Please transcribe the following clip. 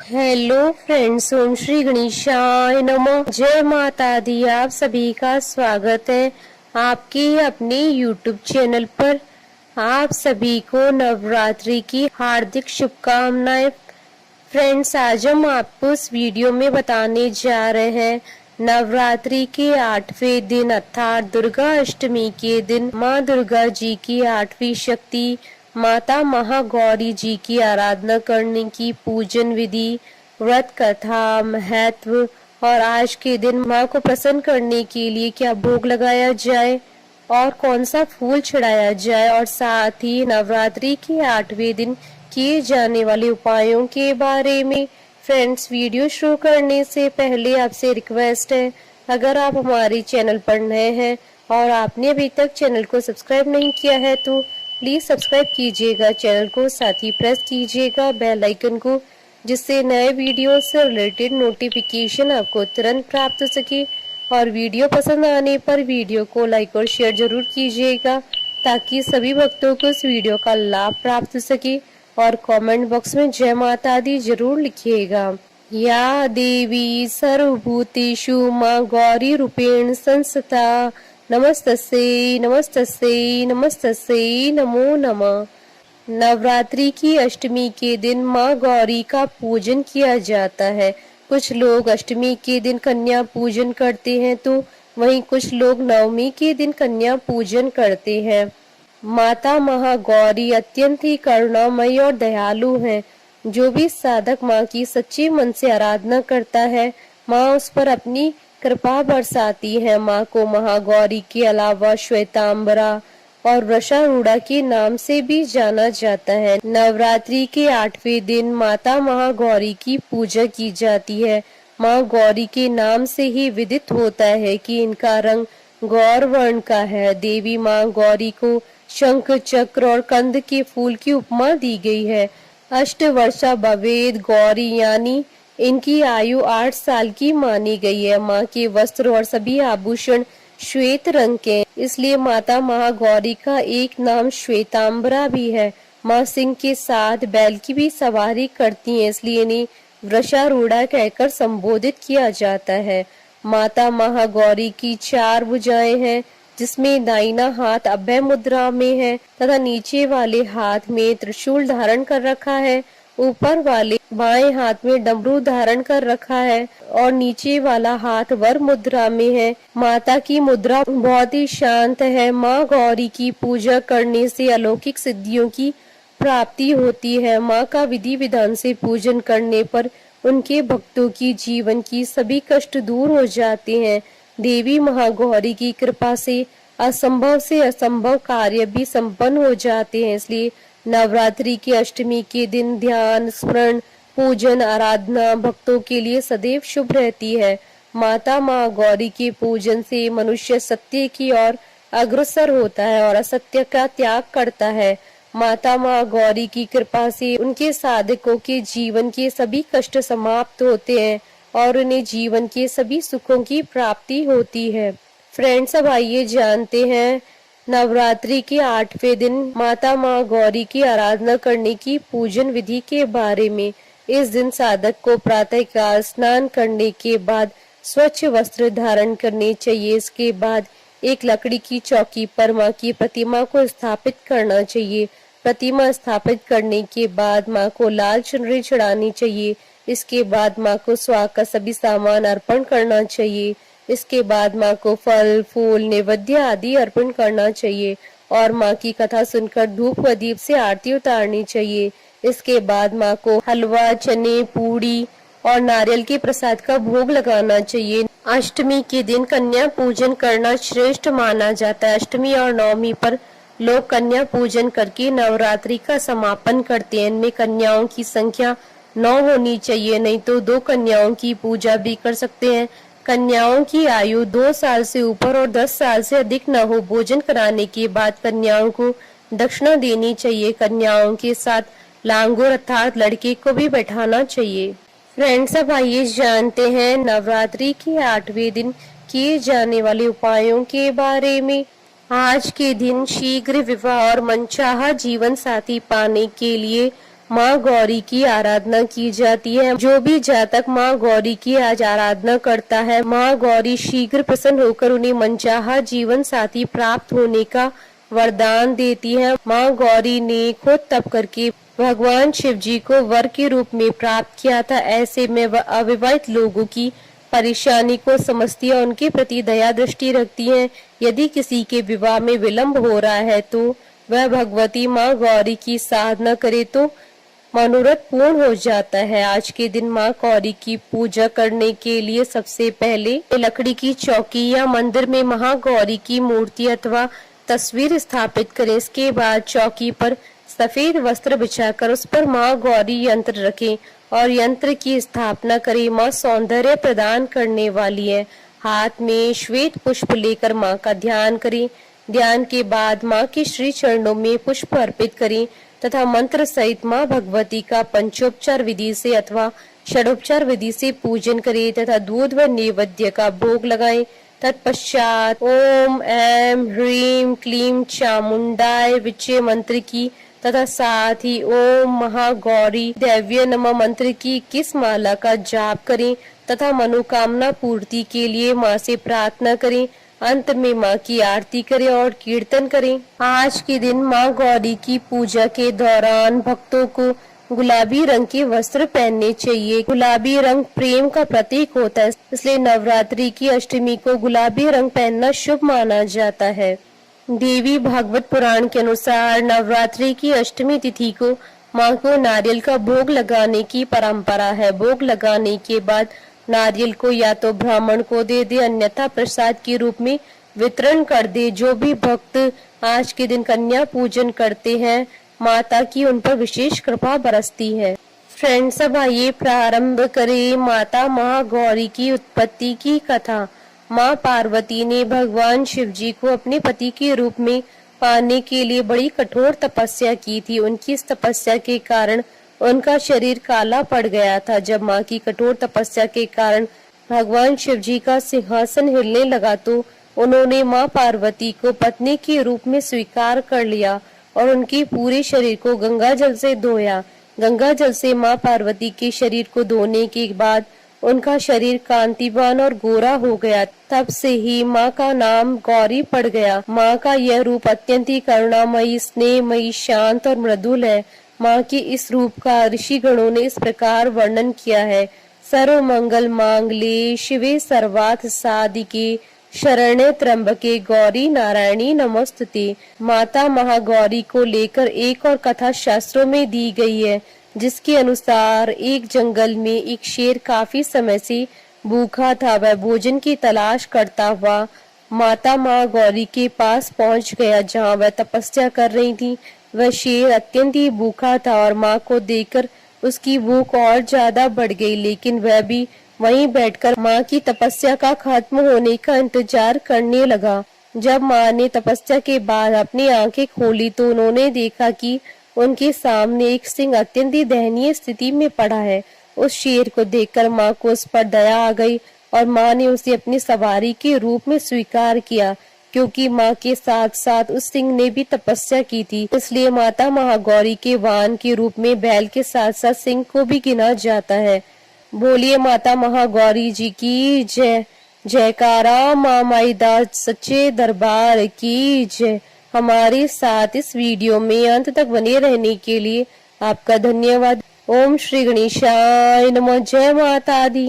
Hello friends, ओम श्री गणेशाय नमः। जय माता दी। आप सभी का स्वागत है आपके अपने YouTube चैनल पर। आप सभी को नवरात्रि की हार्दिक शुभकामनाएं। फ्रेंड्स, आज हम आपको इस वीडियो में बताने जा रहे हैं नवरात्रि के 8वें दिन अर्थात दुर्गा अष्टमी के दिन माँ दुर्गा जी की 8वीं शक्ति माता महागौरी जी की आराधना करने की पूजन विधि, व्रत कथा, महत्व और आज के दिन माँ को प्रसन्न करने के लिए क्या भोग लगाया जाए और कौन सा फूल चढ़ाया जाए और साथ ही नवरात्रि के 8वें दिन किए जाने वाले उपायों के बारे में। फ्रेंड्स, वीडियो शुरू करने से पहले आपसे रिक्वेस्ट है, अगर आप हमारे चैनल पर नए हैं और आपने अभी तक चैनल को सब्सक्राइब नहीं किया है तो प्लीज सब्सक्राइब कीजिएगा चैनल को, साथ ही प्रेस कीजिएगा बेल आइकन को, जिससे नए वीडियो से रिलेटेड नोटिफिकेशन आपको तुरंत प्राप्त हो सके। और वीडियो पसंद आने पर वीडियो को लाइक और शेयर जरूर कीजिएगा ताकि सभी भक्तों को इस वीडियो का लाभ प्राप्त हो सके। और कमेंट बॉक्स में जय माता दी जरूर लिखिएगा। या देवी सर्वभूतेषु मां गौरी रूपेण संस्थिता नमस्तस्यै नमस्तस्यै नमस्तस्यै नमो नमः। नवरात्रि की अष्टमी के दिन माँ गौरी का पूजन किया जाता है। कुछ लोग अष्टमी के दिन कन्या पूजन करते हैं तो वहीं कुछ लोग नवमी के दिन कन्या पूजन करते हैं। माता महागौरी अत्यंत ही करुणामयी और दयालु हैं। जो भी साधक माँ की सच्चे मन से आराधना करता है, माँ उस पर अपनी कृपा बरसाती है। माँ को महागौरी के अलावा श्वेतांबरा और वृषारूढ़ा के नाम से भी जाना जाता है। नवरात्रि के 8वें दिन माता महागौरी की पूजा की जाती है। माँ गौरी के नाम से ही विदित होता है कि इनका रंग गौर वर्ण का है। देवी माँ गौरी को शंख, चक्र और कंद के फूल की उपमा दी गई है। अष्टवर्षा भवेद गौरी यानी इनकी आयु 8 साल की मानी गई है। माँ के वस्त्र और सभी आभूषण श्वेत रंग के, इसलिए माता महागौरी का एक नाम श्वेतांबरा भी है। माँ सिंह के साथ बैल की भी सवारी करती हैं, इसलिए इन्हें वृषारूढ़ा कहकर संबोधित किया जाता है। माता महागौरी की 4 भुजाएं हैं, जिसमें दाहिना हाथ अभय मुद्रा में है तथा नीचे वाले हाथ में त्रिशूल धारण कर रखा है। ऊपर वाले बाएं हाथ में डमरू धारण कर रखा है और नीचे वाला हाथ वर मुद्रा में है। माता की मुद्रा बहुत ही शांत है। माँ गौरी की पूजा करने से अलौकिक सिद्धियों की प्राप्ति होती है। माँ का विधि विधान से पूजन करने पर उनके भक्तों की जीवन की सभी कष्ट दूर हो जाते हैं। देवी महागौरी की कृपा से असंभव से असंभव कार्य भी संपन्न हो जाते हैं। इसलिए नवरात्रि की अष्टमी के दिन ध्यान, स्मरण, पूजन, आराधना भक्तों के लिए सदैव शुभ रहती है। माता महागौरी के पूजन से मनुष्य सत्य की ओर अग्रसर होता है और असत्य का त्याग करता है। माता महागौरी की कृपा से उनके साधकों के जीवन के सभी कष्ट समाप्त होते हैं और उन्हें जीवन के सभी सुखों की प्राप्ति होती है। फ्रेंड्स, अब आइए जानते हैं नवरात्रि के 8वें दिन माता महागौरी की आराधना करने की पूजन विधि के बारे में। इस दिन साधक को प्रातःकाल स्नान करने के बाद स्वच्छ वस्त्र धारण करने चाहिए। इसके बाद एक लकड़ी की चौकी पर माँ की प्रतिमा को स्थापित करना चाहिए। प्रतिमा स्थापित करने के बाद माँ को लाल चुनरी चढ़ानी चाहिए। इसके बाद माँ को स्वाग का सभी सामान अर्पण करना चाहिए। इसके बाद माँ को फल, फूल, नैवेद्य आदि अर्पण करना चाहिए और माँ की कथा सुनकर धूप व दीप से आरती उतारनी चाहिए। इसके बाद माँ को हलवा, चने, पूड़ी और नारियल के प्रसाद का भोग लगाना चाहिए। अष्टमी के दिन कन्या पूजन करना श्रेष्ठ माना जाता है। अष्टमी और नवमी पर लोग कन्या पूजन करके नवरात्रि का समापन करते हैं। इनमें कन्याओं की संख्या 9 होनी चाहिए, नहीं तो 2 कन्याओं की पूजा भी कर सकते हैं। कन्याओं की आयु 2 साल से ऊपर और 10 साल से अधिक न हो। भोजन कराने के बाद कन्याओं को दक्षिणा देनी चाहिए। कन्याओं के साथ लांगुर अर्थात लड़के को भी बैठाना चाहिए। फ्रेंड्स, अब आइए जानते हैं नवरात्रि के 8वें दिन किए जाने वाले उपायों के बारे में। आज के दिन शीघ्र विवाह और मनचाहा जीवन साथी पाने के लिए माँ गौरी की आराधना की जाती है। जो भी जातक माँ गौरी की आज आराधना करता है, माँ गौरी शीघ्र प्रसन्न होकर उन्हें मनचाहा जीवन साथी प्राप्त होने का वरदान देती है। माँ गौरी ने खुद तप करके भगवान शिव जी को वर के रूप में प्राप्त किया था। ऐसे में वह अविवाहित लोगों की परेशानी को समझती है, उनके प्रति दया दृष्टि रखती है। यदि किसी के विवाह में विलंब हो रहा है तो वह भगवती माँ गौरी की साधना करे तो मनोरथ पूर्ण हो जाता है। आज के दिन माँ गौरी की पूजा करने के लिए सबसे पहले लकड़ी की चौकी या मंदिर में महागौरी की मूर्ति अथवा तस्वीर स्थापित करें। इसके बाद चौकी पर सफेद वस्त्र बिछाकर उस पर माँ गौरी यंत्र रखें और यंत्र की स्थापना करें। माँ सौंदर्य प्रदान करने वाली है। हाथ में श्वेत पुष्प लेकर माँ का ध्यान करें। ध्यान के बाद माँ के श्री चरणों में पुष्प अर्पित करें तथा मंत्र सहित माँ भगवती का पंचोपचार विधि से अथवा षडोपचार विधि से पूजन करें तथा दूध व नैवेद्य का भोग लगाएं। तत्पश्चात ओम ऐं ह्रीं क्लीं चामुंडाय विचे मंत्र की तथा साथ ही ओम महागौरी दैव्य नमः मंत्र की 21 माला का जाप करें तथा मनोकामना पूर्ति के लिए माँ से प्रार्थना करें। अंत में माँ की आरती करें और कीर्तन करें। आज के दिन माँ गौरी की पूजा के दौरान भक्तों को गुलाबी रंग के वस्त्र पहनने चाहिए। गुलाबी रंग प्रेम का प्रतीक होता है, इसलिए नवरात्रि की अष्टमी को गुलाबी रंग पहनना शुभ माना जाता है। देवी भागवत पुराण के अनुसार नवरात्रि की अष्टमी तिथि को माँ को नारियल का भोग लगाने की परंपरा है। भोग लगाने के बाद नारियल को या तो ब्राह्मण को दे दे, अन्यथा प्रसाद के रूप में वितरण कर दे। जो भी भक्त आज के दिन कन्या पूजन करते हैं, माता की उन पर विशेष कृपा बरसती है। फ्रेंड्स, अब आइए प्रारंभ करें माता महागौरी की उत्पत्ति की कथा। माँ पार्वती ने भगवान शिव जी को अपने पति के रूप में पाने के लिए बड़ी कठोर तपस्या की थी। उनकी इस तपस्या के कारण उनका शरीर काला पड़ गया था। जब माँ की कठोर तपस्या के कारण भगवान शिव जी का सिंहासन हिलने लगा तो उन्होंने माँ पार्वती को पत्नी के रूप में स्वीकार कर लिया और उनके पूरे शरीर को गंगा जल से धोया। गंगा जल से माँ पार्वती के शरीर को धोने के बाद उनका शरीर कांतिवान और गोरा हो गया। तब से ही माँ का नाम गौरी पड़ गया। माँ का यह रूप अत्यंत ही करुणामयी, स्नेहमयी, शांत और मृदुल है। माँ के इस रूप का ऋषि गणों ने इस प्रकार वर्णन किया है। सर्व मंगल मांगल्ये शिवे सर्वार्थ साधिके शरण्ये त्र्यंबके गौरी नारायणी नमोस्तुते। माता महागौरी को लेकर एक और कथा शास्त्रों में दी गई है, जिसके अनुसार एक जंगल में एक शेर काफी समय से भूखा था। वह भोजन की तलाश करता हुआ माता महागौरी के पास पहुंच गया, जहां वह तपस्या कर रही थी। वह शेर अत्यंत ही भूखा था और माँ को देखकर उसकी भूख और ज्यादा बढ़ गई, लेकिन वह भी वहीं बैठकर माँ की तपस्या का खत्म होने का इंतजार करने लगा। जब माँ ने तपस्या के बाद अपनी आंखें खोली तो उन्होंने देखा कि उनके सामने एक सिंह अत्यंत ही दयनीय स्थिति में पड़ा है। उस शेर को देखकर माँ को उस पर दया आ गई और माँ ने उसे अपनी सवारी के रूप में स्वीकार किया। क्योंकि माँ के साथ साथ उस सिंह ने भी तपस्या की थी, इसलिए माता महागौरी के वाहन के रूप में बैल के साथ साथ सिंह को भी गिना जाता है। बोलिए माता महागौरी जी की जय। जयकारा माँ माईदास सच्चे दरबार की जय। हमारे साथ इस वीडियो में अंत तक बने रहने के लिए आपका धन्यवाद। ओम श्री गणेशाय नमः। जय माता दी।